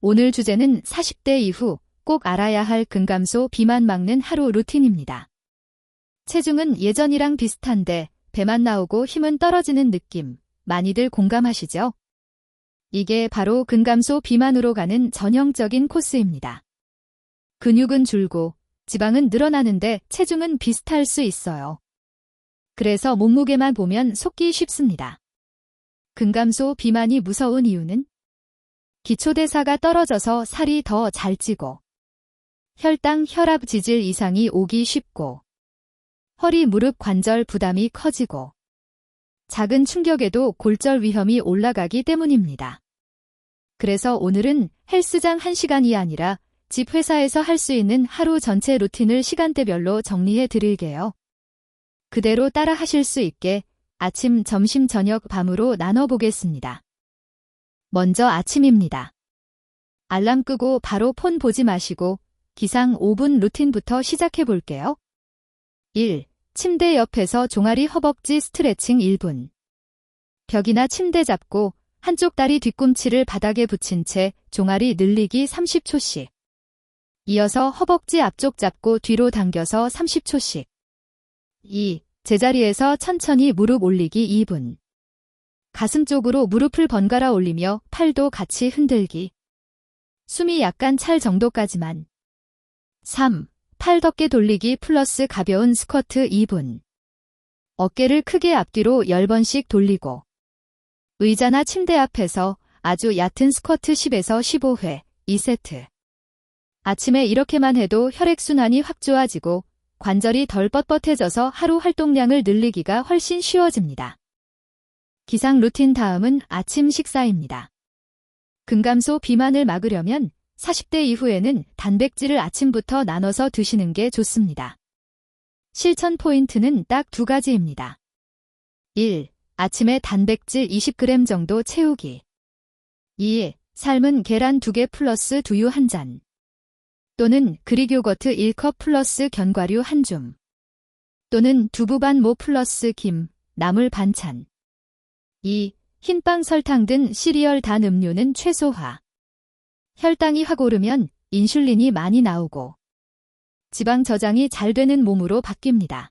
오늘 주제는 40대 이후 꼭 알아야 할 근감소 비만 막는 하루 루틴입니다. 체중은 예전이랑 비슷한데 배만 나오고 힘은 떨어지는 느낌, 많이들 공감하시죠? 이게 바로 근감소 비만으로 가는 전형적인 코스입니다. 근육은 줄고 지방은 늘어나는데 체중은 비슷할 수 있어요. 그래서 몸무게만 보면 속기 쉽습니다. 근감소 비만이 무서운 이유는 기초대사가 떨어져서 살이 더 잘 찌고 혈당, 혈압 지질 이상이 오기 쉽고 허리, 무릎 관절 부담이 커지고 작은 충격에도 골절 위험이 올라가기 때문입니다. 그래서 오늘은 헬스장 1시간이 아니라 집 회사에서 할 수 있는 하루 전체 루틴을 시간대별로 정리해 드릴게요. 그대로 따라 하실 수 있게 아침, 점심, 저녁, 밤으로 나눠보겠습니다. 먼저 아침입니다. 알람 끄고 바로 폰 보지 마시고 기상 5분 루틴부터 시작해 볼게요. 1. 침대 옆에서 종아리 허벅지 스트레칭 1분. 벽이나 침대 잡고 한쪽 다리 뒤꿈치를 바닥에 붙인 채 종아리 늘리기 30초씩. 이어서 허벅지 앞쪽 잡고 뒤로 당겨서 30초씩. 2. 제자리에서 천천히 무릎 올리기 2분. 가슴 쪽으로 무릎을 번갈아 올리며 팔도 같이 흔들기. 숨이 약간 찰 정도까지만. 3. 팔 덮개 돌리기 플러스 가벼운 스쿼트 2분. 어깨를 크게 앞뒤로 10번씩 돌리고 의자나 침대 앞에서 아주 얕은 스쿼트 10에서 15회 2세트. 아침에 이렇게만 해도 혈액순환이 확 좋아지고 관절이 덜 뻣뻣해져서 하루 활동량을 늘리기가 훨씬 쉬워집니다. 기상 루틴 다음은 아침 식사입니다. 근감소 비만을 막으려면 40대 이후에는 단백질을 아침부터 나눠서 드시는 게 좋습니다. 실천 포인트는 딱 2가지입니다. 1. 아침에 단백질 20g 정도 채우기. 2. 삶은 계란 2개 플러스 두유 1잔. 또는 그릭 요거트 1컵 플러스 견과류 1줌. 또는 두부 반모 플러스 김, 나물 반찬. 2. 흰빵 설탕 든 시리얼 단 음료는 최소화. 혈당이 확 오르면 인슐린이 많이 나오고 지방 저장이 잘 되는 몸으로 바뀝니다.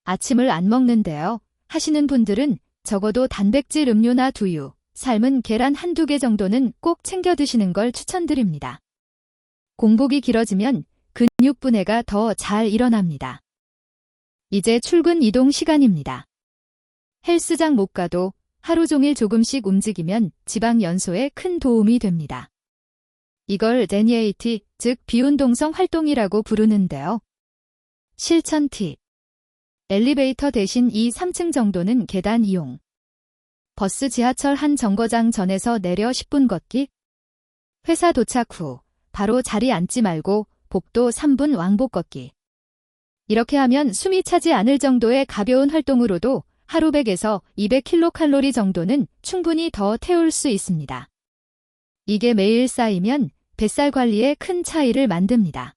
아침을 안 먹는데요 하시는 분들은 적어도 단백질 음료나 두유, 삶은 계란 1~2개 정도는 꼭 챙겨 드시는 걸 추천드립니다. 공복이 길어지면 근육 분해가 더 잘 일어납니다. 이제 출근 이동 시간입니다. 헬스장 못 가도 하루 종일 조금씩 움직이면 지방 연소에 큰 도움이 됩니다. 이걸 제니에이티, 즉 비운동성 활동이라고 부르는데요. 실천 팁. 엘리베이터 대신 2, 3층 정도는 계단 이용. 버스 지하철 한 정거장 전에서 내려 10분 걷기. 회사 도착 후 바로 자리 앉지 말고 복도 3분 왕복 걷기. 이렇게 하면 숨이 차지 않을 정도의 가벼운 활동으로도 하루 100에서 200kcal 정도는 충분히 더 태울 수 있습니다. 이게 매일 쌓이면 뱃살 관리에 큰 차이를 만듭니다.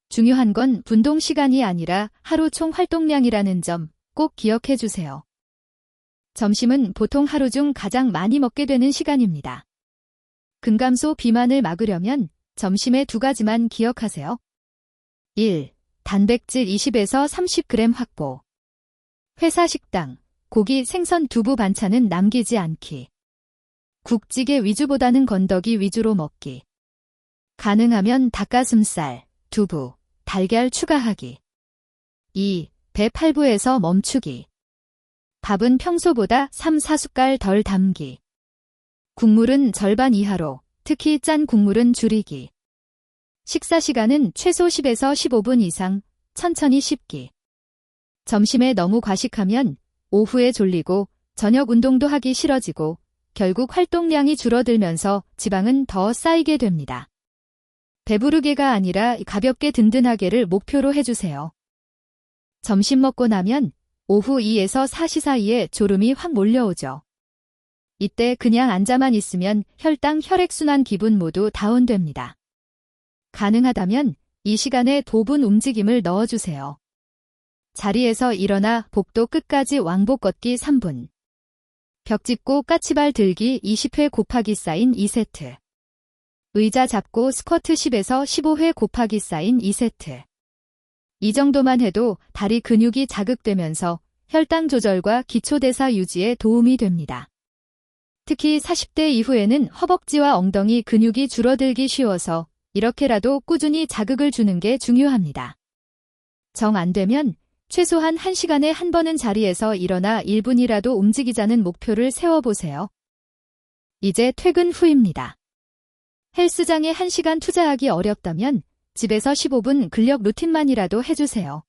중요한 건 분동 시간이 아니라 하루 총 활동량이라는 점 꼭 기억해 주세요. 점심은 보통 하루 중 가장 많이 먹게 되는 시간입니다. 근감소 비만을 막으려면 점심에 2가지만 기억하세요. 1. 단백질 20에서 30g 확보. 회사 식당, 고기, 생선, 두부 반찬은 남기지 않기. 국찌개 위주보다는 건더기 위주로 먹기. 가능하면 닭가슴살, 두부, 달걀 추가하기. 2. 배 8부에서 멈추기. 밥은 평소보다 3, 4숟갈 덜 담기. 국물은 절반 이하로, 특히 짠 국물은 줄이기. 식사 시간은 최소 10에서 15분 이상, 천천히 씹기. 점심에 너무 과식하면 오후에 졸리고 저녁 운동도 하기 싫어지고 결국 활동량이 줄어들면서 지방은 더 쌓이게 됩니다. 배부르게가 아니라 가볍게 든든하게를 목표로 해주세요. 점심 먹고 나면 오후 2에서 4시 사이에 졸음이 확 몰려오죠. 이때 그냥 앉아만 있으면 혈당, 혈액순환 기분 모두 다운됩니다. 가능하다면 이 시간에 도분 움직임을 넣어주세요. 자리에서 일어나 복도 끝까지 왕복 걷기 3분. 벽 짚고 까치발 들기 20회 곱하기 사인 2세트. 의자 잡고 스쿼트 10에서 15회 곱하기 쌓인 2세트. 이 정도만 해도 다리 근육이 자극되면서 혈당 조절과 기초대사 유지에 도움이 됩니다. 특히 40대 이후에는 허벅지와 엉덩이 근육이 줄어들기 쉬워서 이렇게라도 꾸준히 자극을 주는 게 중요합니다. 정 안 되면 최소한 1시간에 한 번은 자리에서 일어나 1분이라도 움직이자는 목표를 세워보세요. 이제 퇴근 후입니다. 헬스장에 1시간 투자하기 어렵다면 집에서 15분 근력 루틴만이라도 해주세요.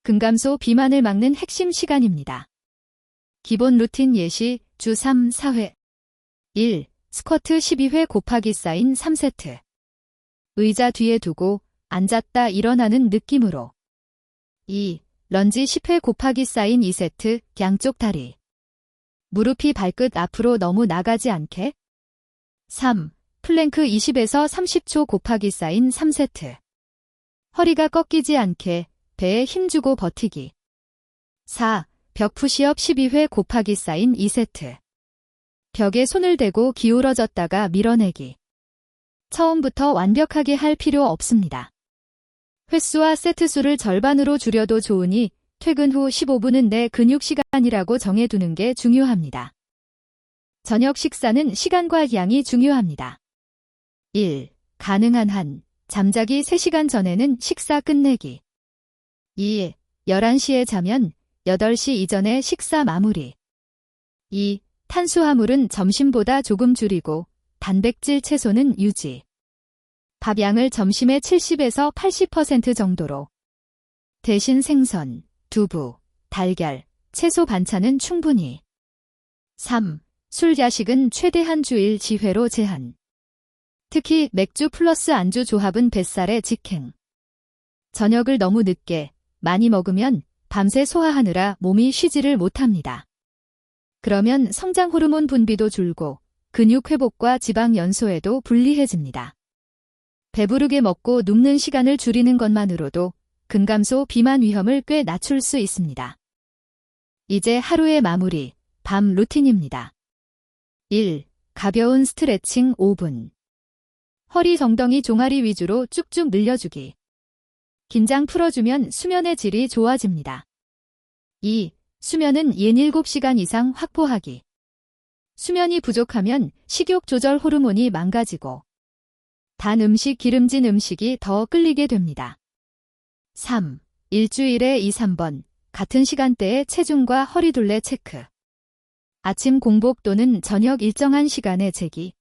근감소 비만을 막는 핵심 시간입니다. 기본 루틴 예시 주 3, 4회 1. 스쿼트 12회 곱하기 쌓인 3세트. 의자 뒤에 두고 앉았다 일어나는 느낌으로. 2. 런지 10회 곱하기 쌓인 2세트 양쪽 다리. 무릎이 발끝 앞으로 너무 나가지 않게. 3. 플랭크 20에서 30초 곱하기 쌓인 3세트. 허리가 꺾이지 않게 배에 힘주고 버티기. 4. 벽 푸시업 12회 곱하기 쌓인 2세트. 벽에 손을 대고 기울어졌다가 밀어내기. 처음부터 완벽하게 할 필요 없습니다. 횟수와 세트 수를 절반으로 줄여도 좋으니 퇴근 후 15분은 내 근육 시간이라고 정해두는 게 중요합니다. 저녁 식사는 시간과 양이 중요합니다. 1. 가능한 한 잠자기 3시간 전에는 식사 끝내기. 2. 11시에 자면 8시 이전에 식사 마무리. 2. 탄수화물은 점심보다 조금 줄이고 단백질 채소는 유지. 밥 양을 점심에 70에서 80% 정도로. 대신 생선, 두부, 달걀, 채소 반찬은 충분히. 3. 술 야식은 최대 한 주일 지회로 제한. 특히 맥주 플러스 안주 조합은 뱃살에 직행. 저녁을 너무 늦게 많이 먹으면 밤새 소화하느라 몸이 쉬지를 못합니다. 그러면 성장 호르몬 분비도 줄고 근육 회복과 지방 연소에도 불리해집니다. 배부르게 먹고 눕는 시간을 줄이는 것만으로도 근감소 비만 위험을 꽤 낮출 수 있습니다. 이제 하루의 마무리, 밤 루틴입니다. 1. 가벼운 스트레칭 5분. 허리 정덩이 종아리 위주로 쭉쭉 늘려주기. 긴장 풀어주면 수면의 질이 좋아집니다. 2. 수면은 7시간 이상 확보하기. 수면이 부족하면 식욕 조절 호르몬이 망가지고 단 음식, 기름진 음식이 더 끌리게 됩니다. 3. 일주일에 2, 3번 같은 시간대에 체중과 허리둘레 체크. 아침 공복 또는 저녁 일정한 시간에 재기.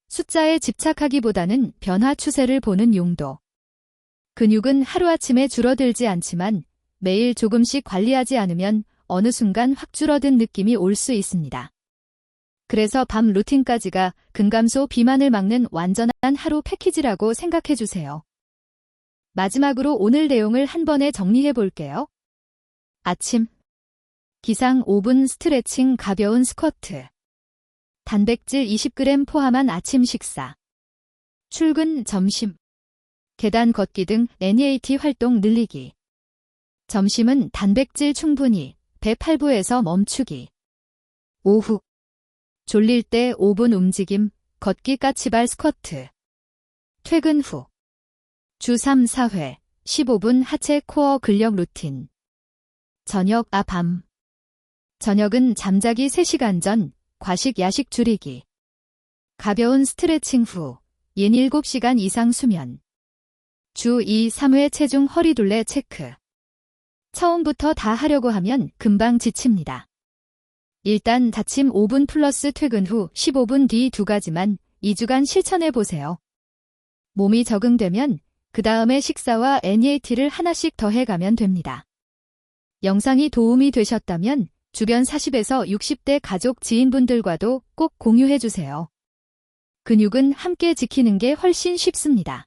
숫자에 집착하기보다는 변화 추세를 보는 용도. 근육은 하루아침에 줄어들지 않지만 매일 조금씩 관리하지 않으면 어느 순간 확 줄어든 느낌이 올 수 있습니다. 그래서 밤 루틴까지가 근감소 비만을 막는 완전한 하루 패키지라고 생각해주세요. 마지막으로 오늘 내용을 한 번에 정리해 볼게요. 아침 기상 5분 스트레칭 가벼운 스쿼트. 단백질 20g 포함한 아침 식사. 출근 점심. 계단 걷기 등 NEAT 활동 늘리기. 점심은 단백질 충분히, 배 8부에서 멈추기. 오후. 졸릴 때 5분 움직임, 걷기 까치발 스쿼트. 퇴근 후. 주 3, 4회, 15분 하체 코어 근력 루틴. 저녁 밤. 저녁은 잠자기 3시간 전, 과식 야식 줄이기. 가벼운 스트레칭 후, 7시간 이상 수면. 주 2, 3회 체중 허리둘레 체크. 처음부터 다 하려고 하면 금방 지칩니다. 일단 아침 5분 플러스 퇴근 후 15분 뒤 2가지만 2주간 실천해보세요. 몸이 적응되면 그 다음에 식사와 NEAT를 하나씩 더해가면 됩니다. 영상이 도움이 되셨다면 주변 40에서 60대 가족 지인분들과도 꼭 공유해주세요. 근육은 함께 지키는 게 훨씬 쉽습니다.